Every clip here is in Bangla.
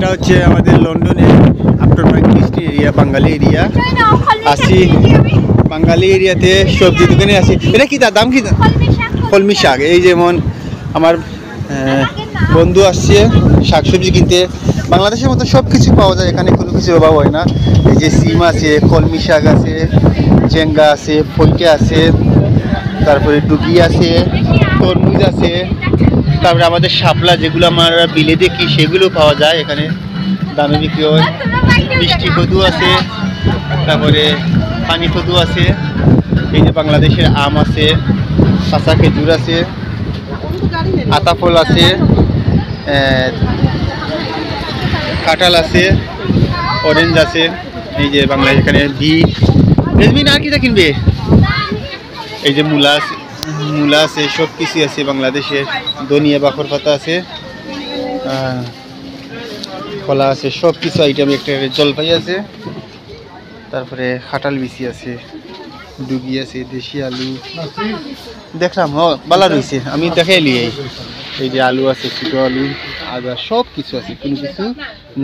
এটা হচ্ছে আমাদের লন্ডনের আফটার মার্কেট এরিয়া, বাঙালি এরিয়া। আসি বাঙালি এরিয়াতে সবজি দোকানে আসি। এটা কি দাম কি? কলমি শাক। এই যেমন আমার বন্ধু আসছে শাকসবজি কিনতে। বাংলাদেশের মতো সব কিছু পাওয়া যায় এখানে, কোনো কিছু অভাব হয় না। এই যে সিম আছে, কলমি শাক আছে, চেঙ্গা আছে, ফইটা আছে, তারপরে ডুগি আছে, তরমুজ আছে, তারপরে আমাদের শাপলা যেগুলো আমরা বিলে দেখি সেগুলো পাওয়া যায় এখানে, দামে বিক্রি হয়। মিষ্টি কদু আছে, তারপরে পানি কদু আছে। এই যে বাংলাদেশের আম আছে, কাঁচা খেজুর আছে, আতা ফল আছে, কাঁঠাল আছে, অরেঞ্জ আছে। এই যে বাংলাদেশ এখানে বিট, রেজমিন আর কিটা কিনবে? এই যে মূলা আছে, মূলা আছে, সব কিছু আছে বাংলাদেশে। ধনিয়া বাখর পাতা আছে, কলা আছে, সব কিছু আইটেম। একটা জলপাই আছে, তারপরে খাটাল বিচি আছে, ডুগি আছে, দেশি আলু দেখলাম বালা রয়েছে, আমি দেখাই লি। এই যে আলু আছে, ছোটো আলু, আদা, সব কিছু আছে, কোনো কিছু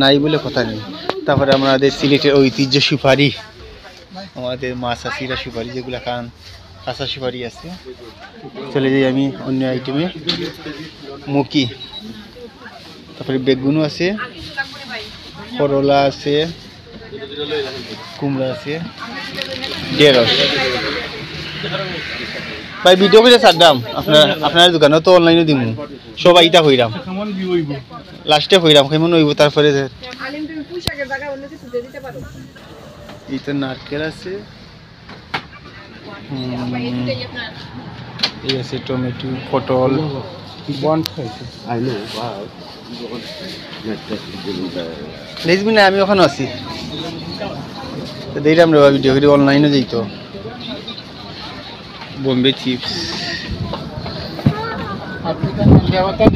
নাই বলে কথা নেই। তারপরে আমাদের সিলেটের ঐতিহ্য সুপারি, আমাদের মাছ চাষিরা সুপারি যেগুলো খান, কাঁচা সুপারি আছে। চলে যাই আমি অন্য আইটেমে। মুখি, তারপরে বেগুনও আছে, করলা আছে, কুমড়া আছে, ঢেঁড়স। ভাই ভিডিও করে ছাড়লাম আপনার দোকানে তো অনলাইনে দিব, সবাই ইটা হইরাম লাস্টে হইরাম কেমন হইব। তারপরে এইটা নারকেল আছে, এই আছে টমেটো, পটল। দেখবি না আমি ওখানে আছি, দেখলাম রে ভিডিও করে অনলাইনে যাইতো। বোম্বে চিপস,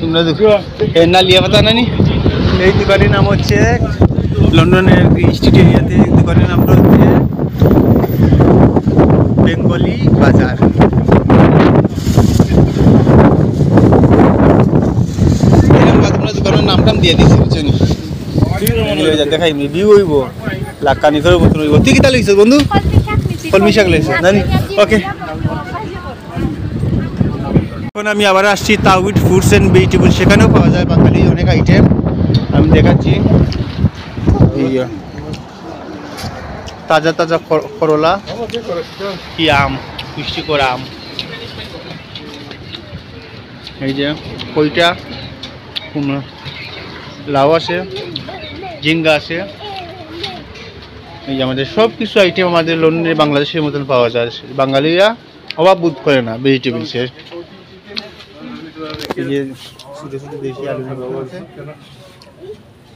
তোমরা না লিয়া পাতা নানি। এই দোকানের নাম হচ্ছে লন্ডনের স্ট্রিট এরিয়াতে, দোকানের নামটা হচ্ছে বেঙ্গলি বাজার। তোমরা দোকানের নামটাম দিয়ে দিচ্ছি বুঝছেন, দেখাই ভিউ হইব লাক্কানি করে মতন হইব। তুই কি তাহলে লিখছিস বন্ধু? কলমি শাক লিখছিস জানি। ওকে, এখন আমি আবার আসছি তাওহিদ ফুডস অ্যান্ড ভেজিটেবল। সেখানেও পাওয়া যায় বাঙালি অনেক আইটেম, আমি দেখাচ্ছি। তাজা তাজা করলা, কি আম, পুষ্টিকর আম। এই যে কইটা, লাউ আছে, ঝিঙ্গা আছে। এই যে আমাদের সব কিছু আইটেম আমাদের লন্ডনে বাংলাদেশের মতন পাওয়া যায়। বাঙালিরা অভাব বোধ করে না ভেজিটেবলসের। এই যে ছোটো ছোটো দেশি আলু আছে।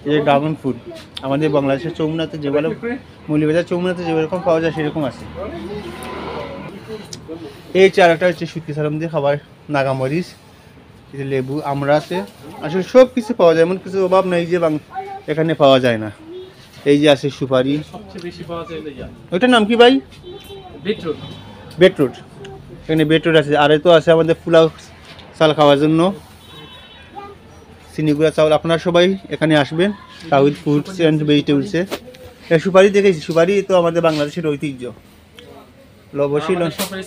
এই যে ড্রাগন ফ্রুট আমাদের বাংলাদেশের চৌমুনাতে যেগুলো, মৌলভীবাজার চৌমুনাতে যেরকম পাওয়া যায় সেরকম আছে। এই চারাটা হচ্ছে সুতি সালাম দিয়ে খাবার, নাগামরিচ, লেবু, আমরা আছে। আসলে সব কিছু পাওয়া যায়, এমন কিছু অভাব নেই যে এখানে পাওয়া যায় না। এই যে আছে সুপারি, ওইটার নাম কি ভাই? বিটরুট। বিটরুট, এখানে বিটরুট আছে। আর তো আছে আমাদের পোলাও চাল খাওয়ার জন্য চিনিগুড়া চাউল। আপনারা সবাই এখানে আসবেন তাওহিদ ফুডস অ্যান্ড ভেজিটেবলসে। সুপারি দেখেছি, সুপারি তো আমাদের বাংলাদেশের ঐতিহ্য। অবশ্যই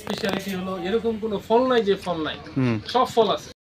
স্পেশালিটি হলো এরকম কোনো ফল নাই যে ফল নাই, সব ফল আছে।